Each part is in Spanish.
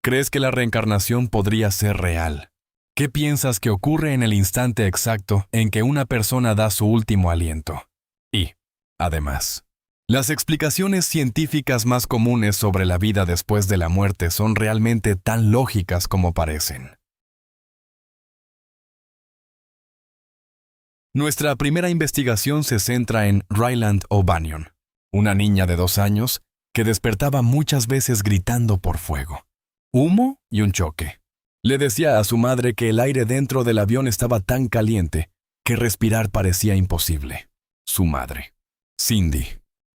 ¿Crees que la reencarnación podría ser real? ¿Qué piensas que ocurre en el instante exacto en que una persona da su último aliento? Y, además, las explicaciones científicas más comunes sobre la vida después de la muerte son realmente tan lógicas como parecen. Nuestra primera investigación se centra en Ryland O'Banion, una niña de 2 años que despertaba muchas veces gritando por fuego, humo y un choque. Le decía a su madre que el aire dentro del avión estaba tan caliente que respirar parecía imposible. Su madre, Cindy,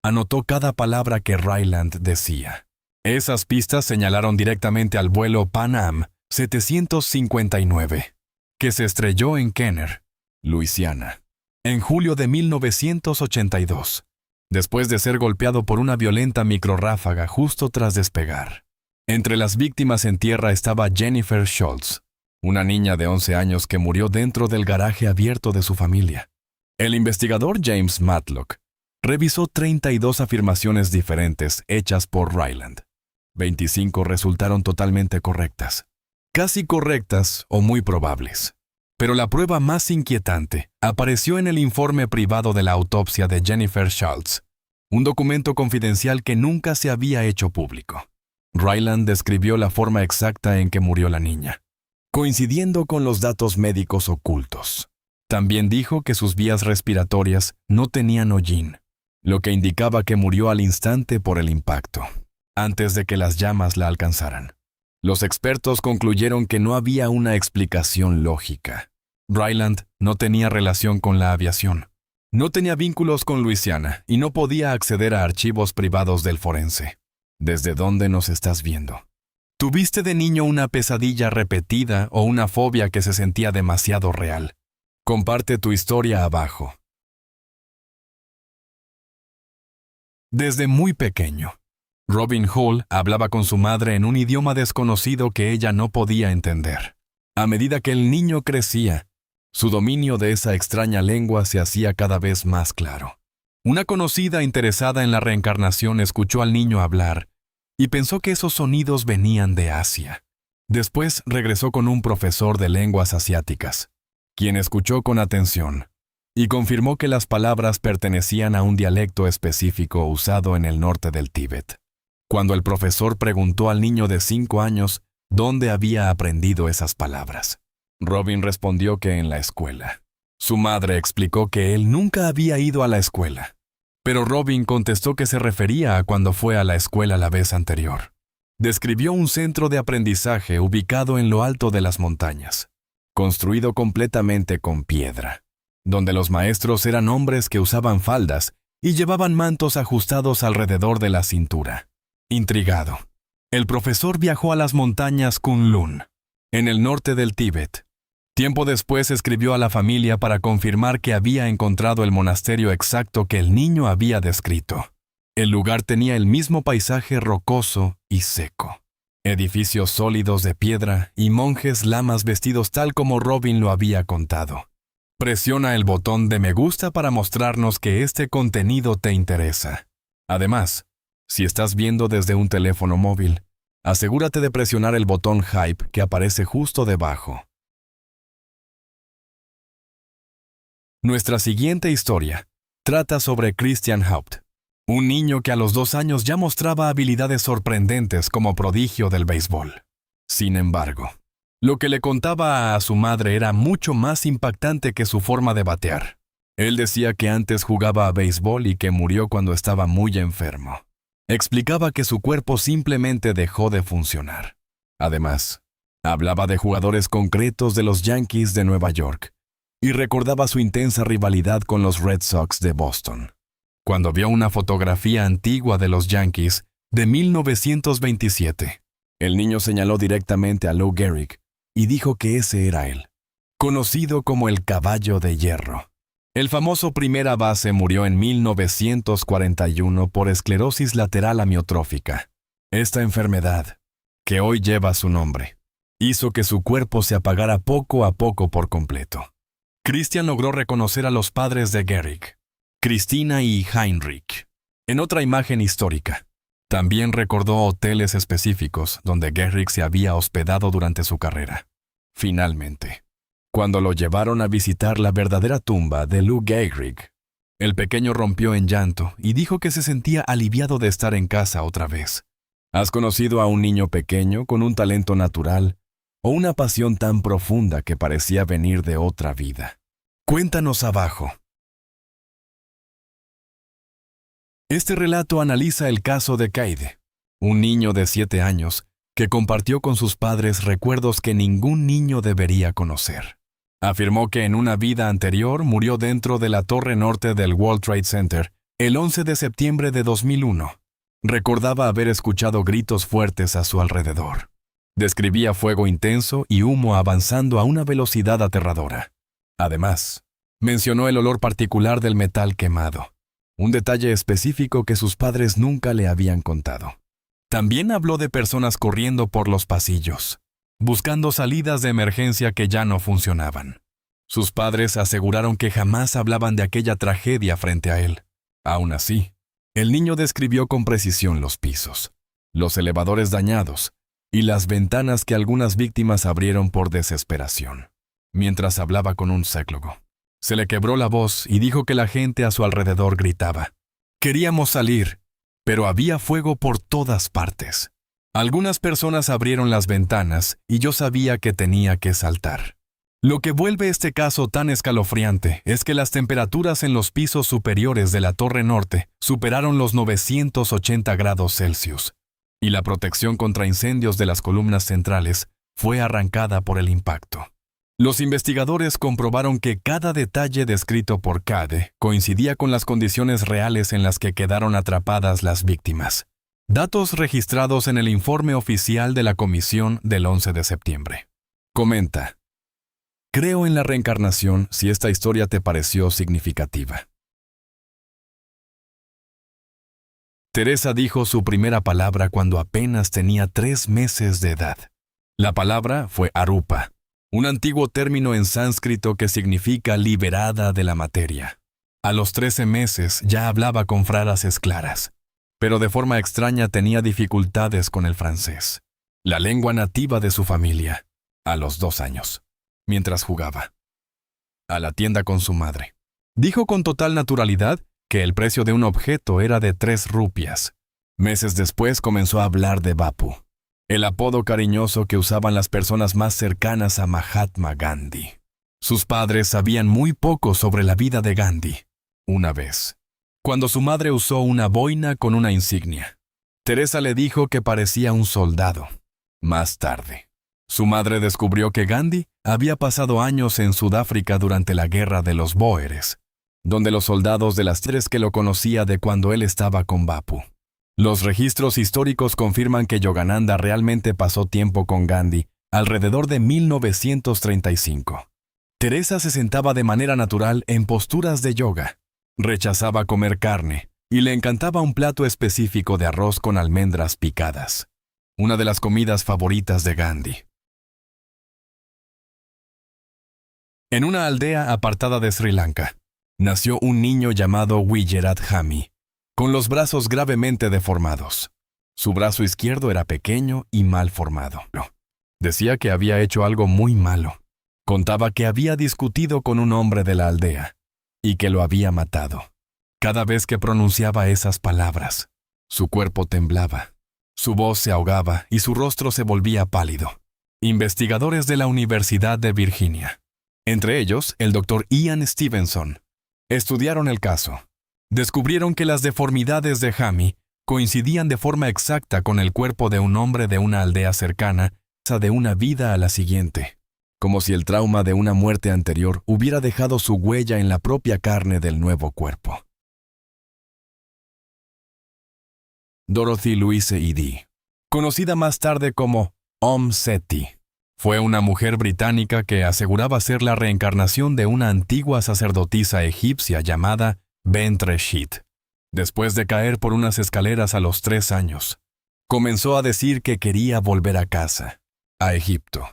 anotó cada palabra que Ryland decía. Esas pistas señalaron directamente al vuelo Pan Am 759, que se estrelló en Kenner, Luisiana, en julio de 1982, después de ser golpeado por una violenta microrráfaga justo tras despegar. Entre las víctimas en tierra estaba Jennifer Schultz, una niña de 11 años que murió dentro del garaje abierto de su familia. El investigador James Matlock revisó 32 afirmaciones diferentes hechas por Ryland. 25 resultaron totalmente correctas, casi correctas o muy probables. Pero la prueba más inquietante apareció en el informe privado de la autopsia de Jennifer Schultz, un documento confidencial que nunca se había hecho público. Ryland describió la forma exacta en que murió la niña, coincidiendo con los datos médicos ocultos. También dijo que sus vías respiratorias no tenían hollín, lo que indicaba que murió al instante por el impacto, antes de que las llamas la alcanzaran. Los expertos concluyeron que no había una explicación lógica. Ryland no tenía relación con la aviación, no tenía vínculos con Luisiana y no podía acceder a archivos privados del forense. ¿Desde dónde nos estás viendo? ¿Tuviste de niño una pesadilla repetida o una fobia que se sentía demasiado real? Comparte tu historia abajo. Desde muy pequeño, Robin Hull hablaba con su madre en un idioma desconocido que ella no podía entender. A medida que el niño crecía, su dominio de esa extraña lengua se hacía cada vez más claro. Una conocida interesada en la reencarnación escuchó al niño hablar y pensó que esos sonidos venían de Asia. Después regresó con un profesor de lenguas asiáticas, quien escuchó con atención y confirmó que las palabras pertenecían a un dialecto específico usado en el norte del Tíbet. Cuando el profesor preguntó al niño de 5 años dónde había aprendido esas palabras, Robin respondió que en la escuela. Su madre explicó que él nunca había ido a la escuela, pero Robin contestó que se refería a cuando fue a la escuela la vez anterior. Describió un centro de aprendizaje ubicado en lo alto de las montañas, construido completamente con piedra, donde los maestros eran hombres que usaban faldas y llevaban mantos ajustados alrededor de la cintura. Intrigado, el profesor viajó a las montañas Kunlun, en el norte del Tíbet. Tiempo después escribió a la familia para confirmar que había encontrado el monasterio exacto que el niño había descrito. El lugar tenía el mismo paisaje rocoso y seco, edificios sólidos de piedra y monjes lamas vestidos tal como Robin lo había contado. Presiona el botón de me gusta para mostrarnos que este contenido te interesa. Además, si estás viendo desde un teléfono móvil, asegúrate de presionar el botón Hype que aparece justo debajo. Nuestra siguiente historia trata sobre Christian Haupt, un niño que a los 2 años ya mostraba habilidades sorprendentes como prodigio del béisbol. Sin embargo, lo que le contaba a su madre era mucho más impactante que su forma de batear. Él decía que antes jugaba a béisbol y que murió cuando estaba muy enfermo. Explicaba que su cuerpo simplemente dejó de funcionar. Además, hablaba de jugadores concretos de los Yankees de Nueva York y recordaba su intensa rivalidad con los Red Sox de Boston. Cuando vio una fotografía antigua de los Yankees de 1927, el niño señaló directamente a Lou Gehrig y dijo que ese era él, conocido como el Caballo de Hierro. El famoso primera base murió en 1941 por esclerosis lateral amiotrófica. Esta enfermedad, que hoy lleva su nombre, hizo que su cuerpo se apagara poco a poco por completo. Christian logró reconocer a los padres de Gehrig, Christina y Heinrich, en otra imagen histórica. También recordó hoteles específicos donde Gehrig se había hospedado durante su carrera. Finalmente, cuando lo llevaron a visitar la verdadera tumba de Lou Gehrig, el pequeño rompió en llanto y dijo que se sentía aliviado de estar en casa otra vez. ¿Has conocido a un niño pequeño con un talento natural o una pasión tan profunda que parecía venir de otra vida? Cuéntanos abajo. Este relato analiza el caso de Caide, un niño de 7 años que compartió con sus padres recuerdos que ningún niño debería conocer. Afirmó que en una vida anterior murió dentro de la torre norte del World Trade Center el 11 de septiembre de 2001. Recordaba haber escuchado gritos fuertes a su alrededor. Describía fuego intenso y humo avanzando a una velocidad aterradora. Además, mencionó el olor particular del metal quemado, un detalle específico que sus padres nunca le habían contado. También habló de personas corriendo por los pasillos, buscando salidas de emergencia que ya no funcionaban. Sus padres aseguraron que jamás hablaban de aquella tragedia frente a él. Aún así, el niño describió con precisión los pisos, los elevadores dañados y las ventanas que algunas víctimas abrieron por desesperación. Mientras hablaba con un psicólogo, se le quebró la voz y dijo que la gente a su alrededor gritaba. Queríamos salir, pero había fuego por todas partes. Algunas personas abrieron las ventanas y yo sabía que tenía que saltar. Lo que vuelve este caso tan escalofriante es que las temperaturas en los pisos superiores de la Torre Norte superaron los 980 grados Celsius, y la protección contra incendios de las columnas centrales fue arrancada por el impacto. Los investigadores comprobaron que cada detalle descrito por Cade coincidía con las condiciones reales en las que quedaron atrapadas las víctimas. Datos registrados en el informe oficial de la comisión del 11 de septiembre. Comenta. Creo en la reencarnación si esta historia te pareció significativa. Teresa dijo su primera palabra cuando apenas tenía 3 meses de edad. La palabra fue arupa, un antiguo término en sánscrito que significa liberada de la materia. A los 13 meses ya hablaba con frases claras, pero de forma extraña tenía dificultades con el francés, la lengua nativa de su familia, a los 2 años, mientras jugaba a la tienda con su madre. Dijo con total naturalidad que el precio de un objeto era de 3 rupias. Meses después comenzó a hablar de Bapu, el apodo cariñoso que usaban las personas más cercanas a Mahatma Gandhi. Sus padres sabían muy poco sobre la vida de Gandhi. Una vez, cuando su madre usó una boina con una insignia, Teresa le dijo que parecía un soldado. Más tarde, su madre descubrió que Gandhi había pasado años en Sudáfrica durante la guerra de los Bóeres, donde los soldados de las 3 que lo conocía de cuando él estaba con Bapu. Los registros históricos confirman que Yogananda realmente pasó tiempo con Gandhi alrededor de 1935. Teresa se sentaba de manera natural en posturas de yoga. Rechazaba comer carne y le encantaba un plato específico de arroz con almendras picadas, una de las comidas favoritas de Gandhi. En una aldea apartada de Sri Lanka, nació un niño llamado Wijerat Hami, con los brazos gravemente deformados. Su brazo izquierdo era pequeño y mal formado. Decía que había hecho algo muy malo. Contaba que había discutido con un hombre de la aldea y que lo había matado. Cada vez que pronunciaba esas palabras, su cuerpo temblaba, su voz se ahogaba y su rostro se volvía pálido. Investigadores de la Universidad de Virginia, entre ellos el Dr. Ian Stevenson, estudiaron el caso. Descubrieron que las deformidades de Hami coincidían de forma exacta con el cuerpo de un hombre de una aldea cercana, de una vida a la siguiente, como si el trauma de una muerte anterior hubiera dejado su huella en la propia carne del nuevo cuerpo. Dorothy Louise Eddy, conocida más tarde como Om Seti, fue una mujer británica que aseguraba ser la reencarnación de una antigua sacerdotisa egipcia llamada Bent Reshit. Después de caer por unas escaleras a los 3 años, comenzó a decir que quería volver a casa, a Egipto.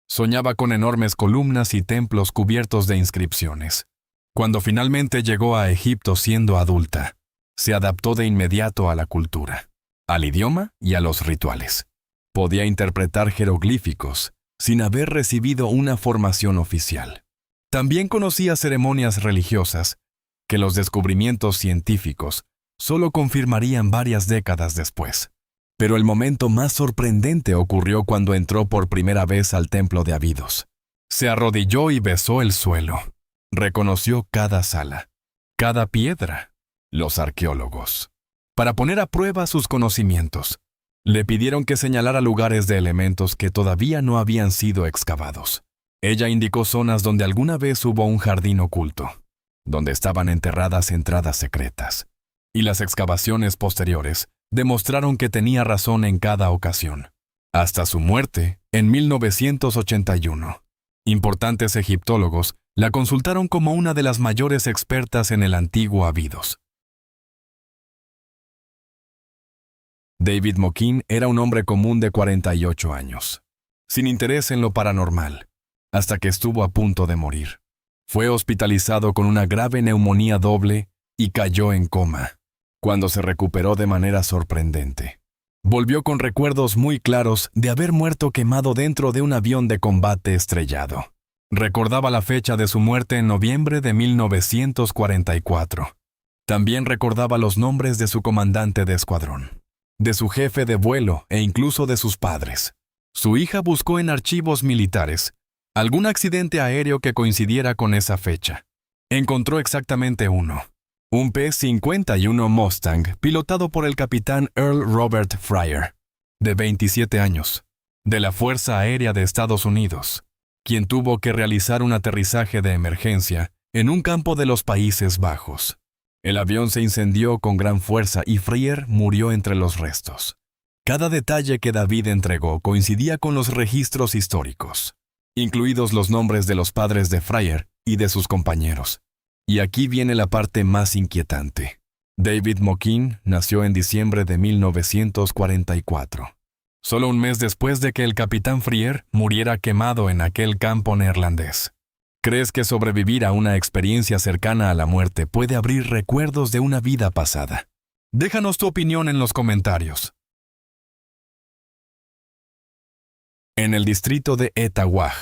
Soñaba con enormes columnas y templos cubiertos de inscripciones. Cuando finalmente llegó a Egipto siendo adulta, se adaptó de inmediato a la cultura. al idioma y a los rituales. Podía interpretar jeroglíficos sin haber recibido una formación oficial. También conocía ceremonias religiosas que los descubrimientos científicos solo confirmarían varias décadas después. Pero el momento más sorprendente ocurrió cuando entró por primera vez al templo de Abidos. Se arrodilló y besó el suelo. Reconoció cada sala, cada piedra. Los arqueólogos, para poner a prueba sus conocimientos, le pidieron que señalara lugares de elementos que todavía no habían sido excavados. Ella indicó zonas donde alguna vez hubo un jardín oculto, donde estaban enterradas entradas secretas. Y las excavaciones posteriores demostraron que tenía razón en cada ocasión. Hasta su muerte, en 1981, importantes egiptólogos la consultaron como una de las mayores expertas en el antiguo Abidos. David Moquin era un hombre común de 48 años, sin interés en lo paranormal, hasta que estuvo a punto de morir. Fue hospitalizado con una grave neumonía doble y cayó en coma, cuando se recuperó de manera sorprendente. Volvió con recuerdos muy claros de haber muerto quemado dentro de un avión de combate estrellado. Recordaba la fecha de su muerte en noviembre de 1944. También recordaba los nombres de su comandante de escuadrón, de su jefe de vuelo e incluso de sus padres. Su hija buscó en archivos militares algún accidente aéreo que coincidiera con esa fecha. Encontró exactamente uno, un P-51 Mustang pilotado por el capitán Earl Robert Fryer, de 27 años, de la Fuerza Aérea de Estados Unidos, quien tuvo que realizar un aterrizaje de emergencia en un campo de los Países Bajos. El avión se incendió con gran fuerza y Fryer murió entre los restos. Cada detalle que David entregó coincidía con los registros históricos, incluidos los nombres de los padres de Fryer y de sus compañeros. Y aquí viene la parte más inquietante. David Moquin nació en diciembre de 1944, solo un mes después de que el capitán Fryer muriera quemado en aquel campo neerlandés. ¿Crees que sobrevivir a una experiencia cercana a la muerte puede abrir recuerdos de una vida pasada? Déjanos tu opinión en los comentarios. En el distrito de Etawah,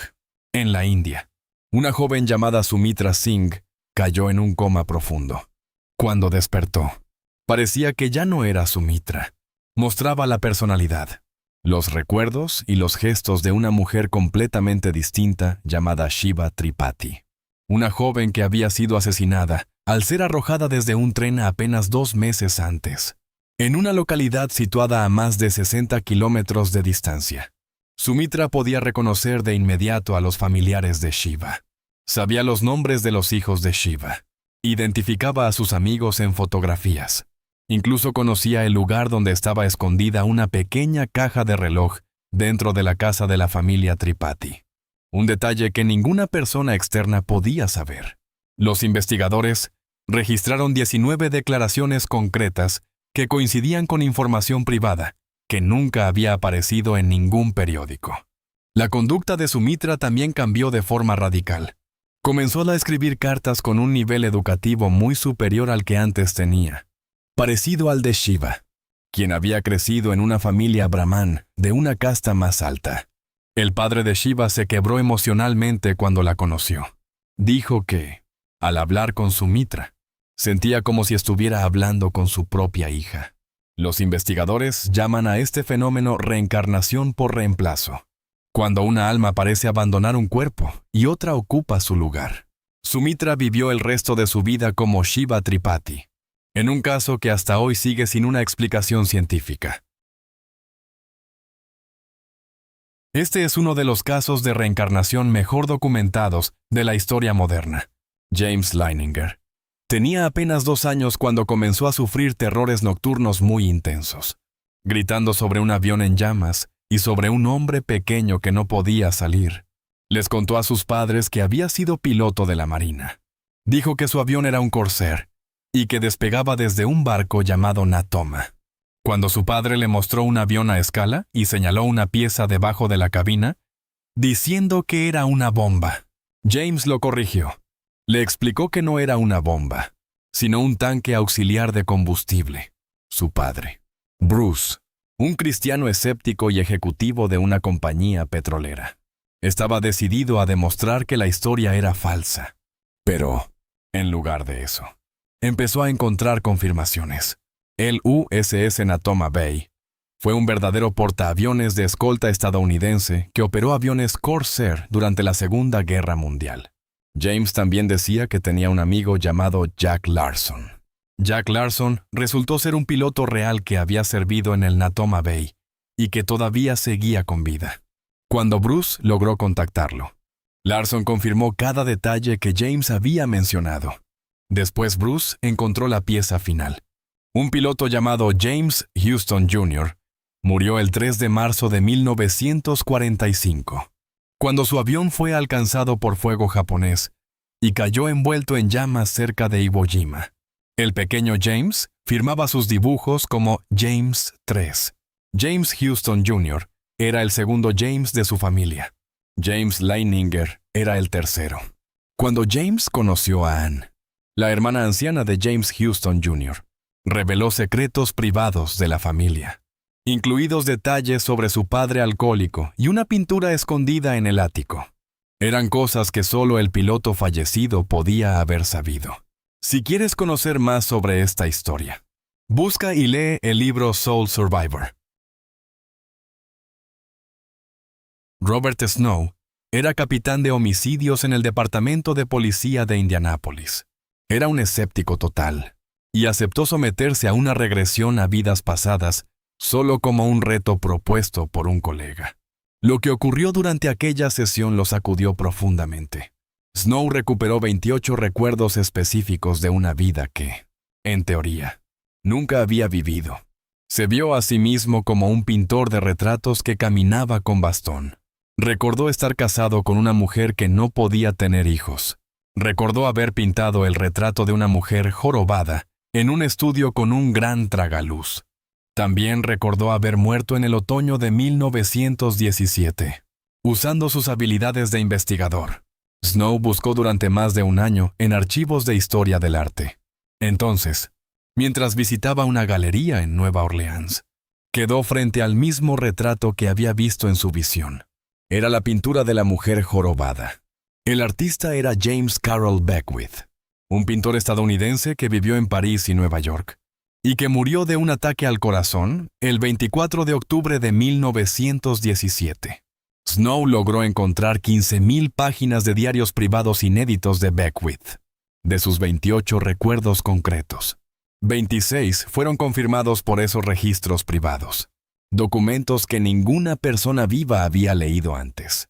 en la India, una joven llamada Sumitra Singh cayó en un coma profundo. Cuando despertó, parecía que ya no era Sumitra. Mostraba la personalidad, los recuerdos y los gestos de una mujer completamente distinta llamada Shiva Tripathi, una joven que había sido asesinada al ser arrojada desde un tren apenas 2 meses antes, en una localidad situada a más de 60 kilómetros de distancia. Sumitra podía reconocer de inmediato a los familiares de Shiva. Sabía los nombres de los hijos de Shiva. Identificaba a sus amigos en fotografías. Incluso conocía el lugar donde estaba escondida una pequeña caja de reloj dentro de la casa de la familia Tripathi. Un detalle que ninguna persona externa podía saber. Los investigadores registraron 19 declaraciones concretas que coincidían con información privada que nunca había aparecido en ningún periódico. La conducta de Sumitra también cambió de forma radical. Comenzó a escribir cartas con un nivel educativo muy superior al que antes tenía, parecido al de Shiva, quien había crecido en una familia brahmán de una casta más alta. El padre de Shiva se quebró emocionalmente cuando la conoció. Dijo que, al hablar con Sumitra, sentía como si estuviera hablando con su propia hija. Los investigadores llaman a este fenómeno reencarnación por reemplazo, cuando una alma parece abandonar un cuerpo y otra ocupa su lugar. Sumitra vivió el resto de su vida como Shiva Tripathi, en un caso que hasta hoy sigue sin una explicación científica. Este es uno de los casos de reencarnación mejor documentados de la historia moderna. James Leininger tenía apenas 2 años cuando comenzó a sufrir terrores nocturnos muy intensos, gritando sobre un avión en llamas y sobre un hombre pequeño que no podía salir. Les contó a sus padres que había sido piloto de la Marina. Dijo que su avión era un Corsair y que despegaba desde un barco llamado Natoma. Cuando su padre le mostró un avión a escala y señaló una pieza debajo de la cabina, diciendo que era una bomba, James lo corrigió. Le explicó que no era una bomba, sino un tanque auxiliar de combustible. Su padre Bruce, un cristiano escéptico y ejecutivo de una compañía petrolera. Estaba decidido a demostrar que la historia era falsa. Pero, en lugar de eso, empezó a encontrar confirmaciones. El USS Natoma Bay fue un verdadero portaaviones de escolta estadounidense que operó aviones Corsair durante la Segunda Guerra Mundial. James también decía que tenía un amigo llamado Jack Larson. Jack Larson resultó ser un piloto real que había servido en el Natoma Bay y que todavía seguía con vida. Cuando Bruce logró contactarlo, Larson confirmó cada detalle que James había mencionado. Después Bruce encontró la pieza final. Un piloto llamado James Houston Jr. murió el 3 de marzo de 1945, cuando su avión fue alcanzado por fuego japonés y cayó envuelto en llamas cerca de Iwo Jima. El pequeño James firmaba sus dibujos como James III. James Houston Jr. era el segundo James de su familia. James Leininger era el tercero. Cuando James conoció a Anne, la hermana anciana de James Houston Jr., reveló secretos privados de la familia, incluidos detalles sobre su padre alcohólico y una pintura escondida en el ático. Eran cosas que solo el piloto fallecido podía haber sabido. Si quieres conocer más sobre esta historia, busca y lee el libro Soul Survivor. Robert Snow era capitán de homicidios en el Departamento de Policía de Indianápolis. Era un escéptico total y aceptó someterse a una regresión a vidas pasadas solo como un reto propuesto por un colega. Lo que ocurrió durante aquella sesión lo sacudió profundamente. Snow recuperó 28 recuerdos específicos de una vida que, en teoría, nunca había vivido. Se vio a sí mismo como un pintor de retratos que caminaba con bastón. Recordó estar casado con una mujer que no podía tener hijos. Recordó haber pintado el retrato de una mujer jorobada en un estudio con un gran tragaluz. También recordó haber muerto en el otoño de 1917, usando sus habilidades de investigador. Snow buscó durante más de un año en archivos de historia del arte. Entonces, mientras visitaba una galería en Nueva Orleans, quedó frente al mismo retrato que había visto en su visión. Era la pintura de la mujer jorobada. El artista era James Carroll Beckwith, un pintor estadounidense que vivió en París y Nueva York, y que murió de un ataque al corazón el 24 de octubre de 1917. Snow logró encontrar 15,000 páginas de diarios privados inéditos de Beckwith. De sus 28 recuerdos concretos, 26 fueron confirmados por esos registros privados, documentos que ninguna persona viva había leído antes.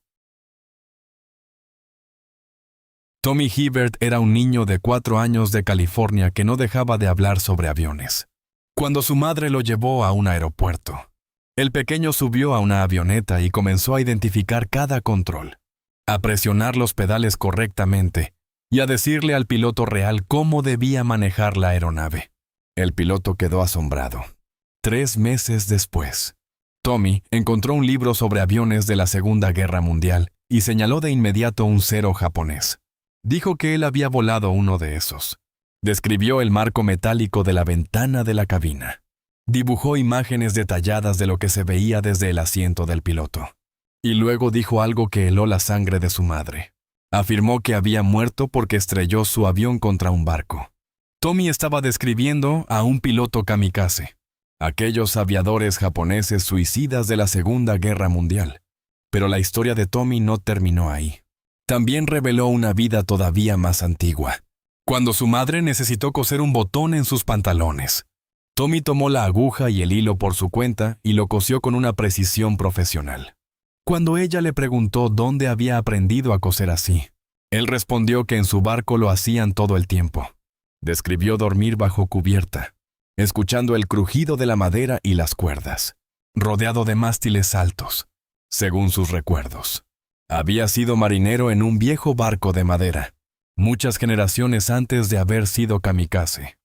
Tommy Hibbert era un niño de 4 años de California que no dejaba de hablar sobre aviones. Cuando su madre lo llevó a un aeropuerto, el pequeño subió a una avioneta y comenzó a identificar cada control, a presionar los pedales correctamente y a decirle al piloto real cómo debía manejar la aeronave. El piloto quedó asombrado. 3 meses después, Tommy encontró un libro sobre aviones de la Segunda Guerra Mundial y señaló de inmediato un Zero japonés. Dijo que él había volado uno de esos. Describió el marco metálico de la ventana de la cabina. Dibujó imágenes detalladas de lo que se veía desde el asiento del piloto. Y luego dijo algo que heló la sangre de su madre. Afirmó que había muerto porque estrelló su avión contra un barco. Tommy estaba describiendo a un piloto kamikaze, aquellos aviadores japoneses suicidas de la Segunda Guerra Mundial. Pero la historia de Tommy no terminó ahí. También reveló una vida todavía más antigua. Cuando su madre necesitó coser un botón en sus pantalones, Tommy tomó la aguja y el hilo por su cuenta y lo cosió con una precisión profesional. Cuando ella le preguntó dónde había aprendido a coser así, él respondió que en su barco lo hacían todo el tiempo. Describió dormir bajo cubierta, escuchando el crujido de la madera y las cuerdas, rodeado de mástiles altos, según sus recuerdos. Había sido marinero en un viejo barco de madera, muchas generaciones antes de haber sido kamikaze.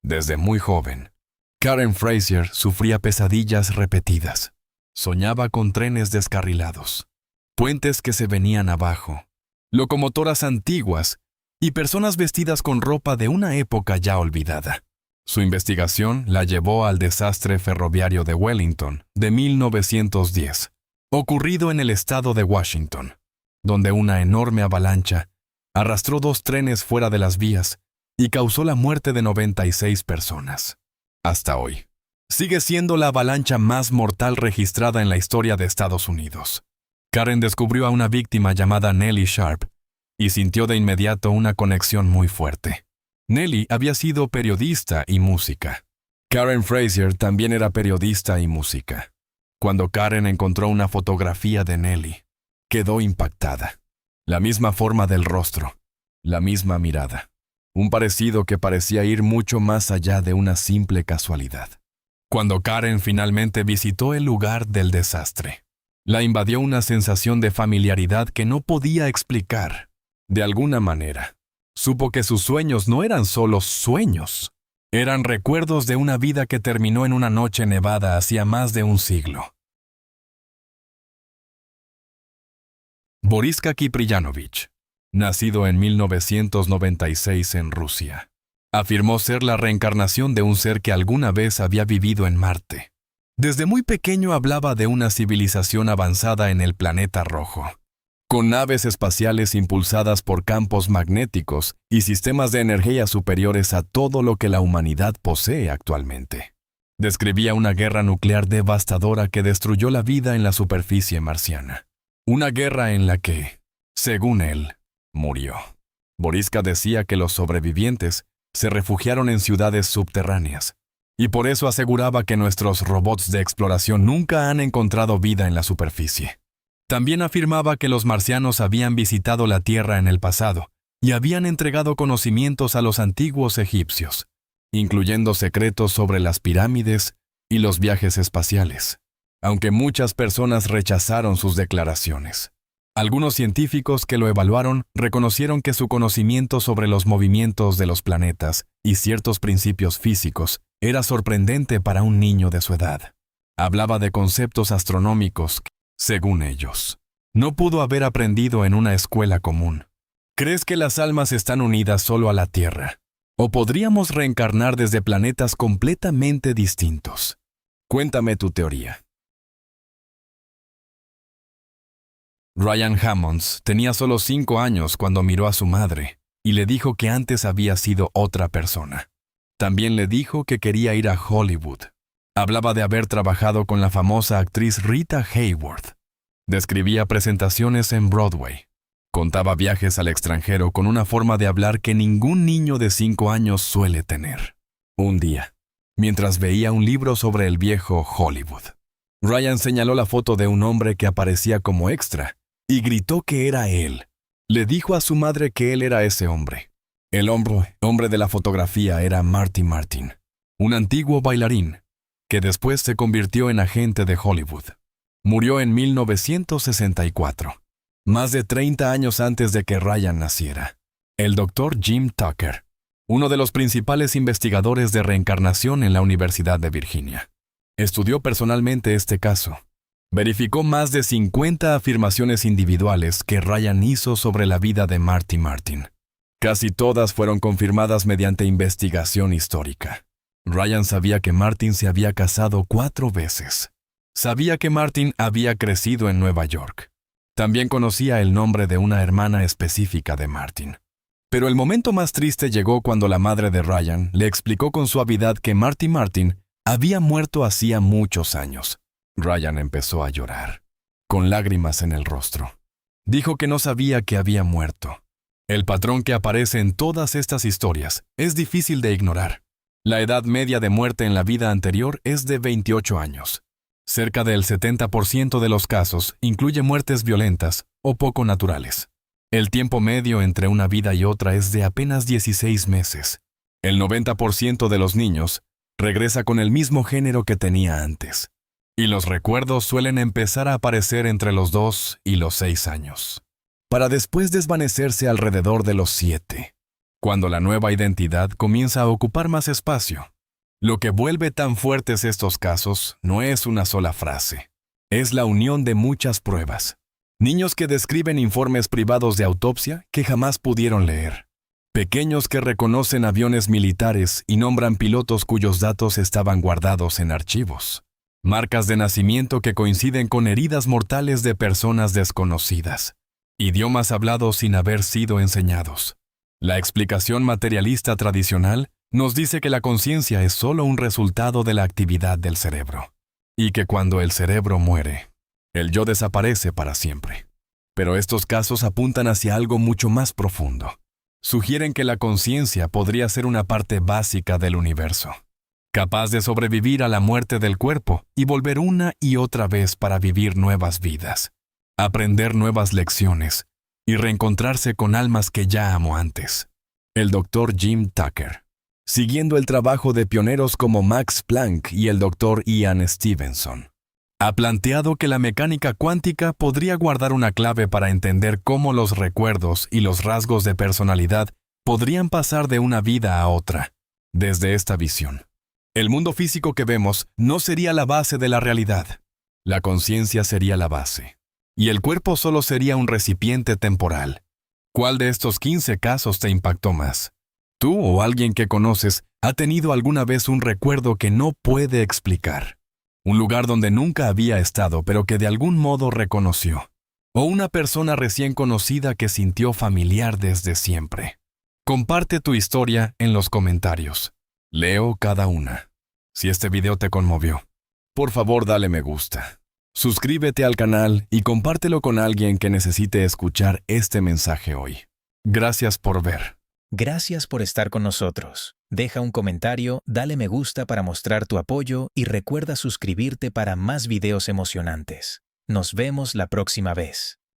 Desde muy joven, Karen Frazier sufría pesadillas repetidas. Soñaba con trenes descarrilados, puentes que se venían abajo, locomotoras antiguas y personas vestidas con ropa de una época ya olvidada. Su investigación la llevó al desastre ferroviario de Wellington de 1910, ocurrido en el estado de Washington, donde una enorme avalancha arrastró 2 trenes fuera de las vías y causó la muerte de 96 personas. Hasta hoy, sigue siendo la avalancha más mortal registrada en la historia de Estados Unidos. Karen descubrió a una víctima llamada Nellie Sharp y sintió de inmediato una conexión muy fuerte. Nellie había sido periodista y música. Karen Frazier también era periodista y música. Cuando Karen encontró una fotografía de Nellie, quedó impactada. La misma forma del rostro, la misma mirada. Un parecido que parecía ir mucho más allá de una simple casualidad. Cuando Karen finalmente visitó el lugar del desastre, la invadió una sensación de familiaridad que no podía explicar. De alguna manera, supo que sus sueños no eran solo sueños. Eran recuerdos de una vida que terminó en una noche nevada hacía más de un siglo. Boris Kipriyanovich, nacido en 1996 en Rusia, afirmó ser la reencarnación de un ser que alguna vez había vivido en Marte. Desde muy pequeño hablaba de una civilización avanzada en el planeta rojo, con naves espaciales impulsadas por campos magnéticos y sistemas de energía superiores a todo lo que la humanidad posee actualmente. Describía una guerra nuclear devastadora que destruyó la vida en la superficie marciana. Una guerra en la que, según él, murió. Boriska decía que los sobrevivientes se refugiaron en ciudades subterráneas, y por eso aseguraba que nuestros robots de exploración nunca han encontrado vida en la superficie. También afirmaba que los marcianos habían visitado la Tierra en el pasado y habían entregado conocimientos a los antiguos egipcios, incluyendo secretos sobre las pirámides y los viajes espaciales, aunque muchas personas rechazaron sus declaraciones. Algunos científicos que lo evaluaron reconocieron que su conocimiento sobre los movimientos de los planetas y ciertos principios físicos era sorprendente para un niño de su edad. Hablaba de conceptos astronómicos que, según ellos, no pudo haber aprendido en una escuela común. ¿Crees que las almas están unidas solo a la Tierra? ¿O podríamos reencarnar desde planetas completamente distintos? Cuéntame tu teoría. Ryan Hammonds tenía solo 5 años cuando miró a su madre y le dijo que antes había sido otra persona. También le dijo que quería ir a Hollywood. Hablaba de haber trabajado con la famosa actriz Rita Hayworth. Describía presentaciones en Broadway. Contaba viajes al extranjero con una forma de hablar que ningún niño de 5 años suele tener. Un día, mientras veía un libro sobre el viejo Hollywood, Ryan señaló la foto de un hombre que aparecía como extra y gritó que era él. Le dijo a su madre que él era ese hombre. El hombre de la fotografía era Marty Martin, un antiguo bailarín que después se convirtió en agente de Hollywood. Murió en 1964, más de 30 años antes de que Ryan naciera. El Dr. Jim Tucker, uno de los principales investigadores de reencarnación en la Universidad de Virginia, estudió personalmente este caso. Verificó más de 50 afirmaciones individuales que Ryan hizo sobre la vida de Marty Martin. Casi todas fueron confirmadas mediante investigación histórica. Ryan sabía que Martin se había casado 4 veces. Sabía que Martin había crecido en Nueva York. También conocía el nombre de una hermana específica de Martin. Pero el momento más triste llegó cuando la madre de Ryan le explicó con suavidad que Marty Martin había muerto hacía muchos años. Ryan empezó a llorar, con lágrimas en el rostro. Dijo que no sabía que había muerto. El patrón que aparece en todas estas historias es difícil de ignorar. La edad media de muerte en la vida anterior es de 28 años. Cerca del 70% de los casos incluye muertes violentas o poco naturales. El tiempo medio entre una vida y otra es de apenas 16 meses. El 90% de los niños regresa con el mismo género que tenía antes. Y los recuerdos suelen empezar a aparecer entre los 2 y los 6 años, para después desvanecerse alrededor de los 7, cuando la nueva identidad comienza a ocupar más espacio. Lo que vuelve tan fuertes estos casos no es una sola frase, es la unión de muchas pruebas. Niños que describen informes privados de autopsia que jamás pudieron leer. Pequeños que reconocen aviones militares y nombran pilotos cuyos datos estaban guardados en archivos. Marcas de nacimiento que coinciden con heridas mortales de personas desconocidas. Idiomas hablados sin haber sido enseñados. La explicación materialista tradicional nos dice que la conciencia es solo un resultado de la actividad del cerebro, y que cuando el cerebro muere, el yo desaparece para siempre. Pero estos casos apuntan hacia algo mucho más profundo. Sugieren que la conciencia podría ser una parte básica del universo, capaz de sobrevivir a la muerte del cuerpo y volver una y otra vez para vivir nuevas vidas, aprender nuevas lecciones y reencontrarse con almas que ya amó antes. El Dr. Jim Tucker, siguiendo el trabajo de pioneros como Max Planck y el Dr. Ian Stevenson, ha planteado que la mecánica cuántica podría guardar una clave para entender cómo los recuerdos y los rasgos de personalidad podrían pasar de una vida a otra, desde esta visión. El mundo físico que vemos no sería la base de la realidad. La conciencia sería la base, y el cuerpo solo sería un recipiente temporal. ¿Cuál de estos 15 casos te impactó más? ¿Tú o alguien que conoces ha tenido alguna vez un recuerdo que no puede explicar? Un lugar donde nunca había estado, pero que de algún modo reconoció. O una persona recién conocida que sintió familiar desde siempre. Comparte tu historia en los comentarios. Leo cada una. Si este video te conmovió, por favor dale me gusta. Suscríbete al canal y compártelo con alguien que necesite escuchar este mensaje hoy. Gracias por ver. Gracias por estar con nosotros. Deja un comentario, dale me gusta para mostrar tu apoyo y recuerda suscribirte para más videos emocionantes. Nos vemos la próxima vez.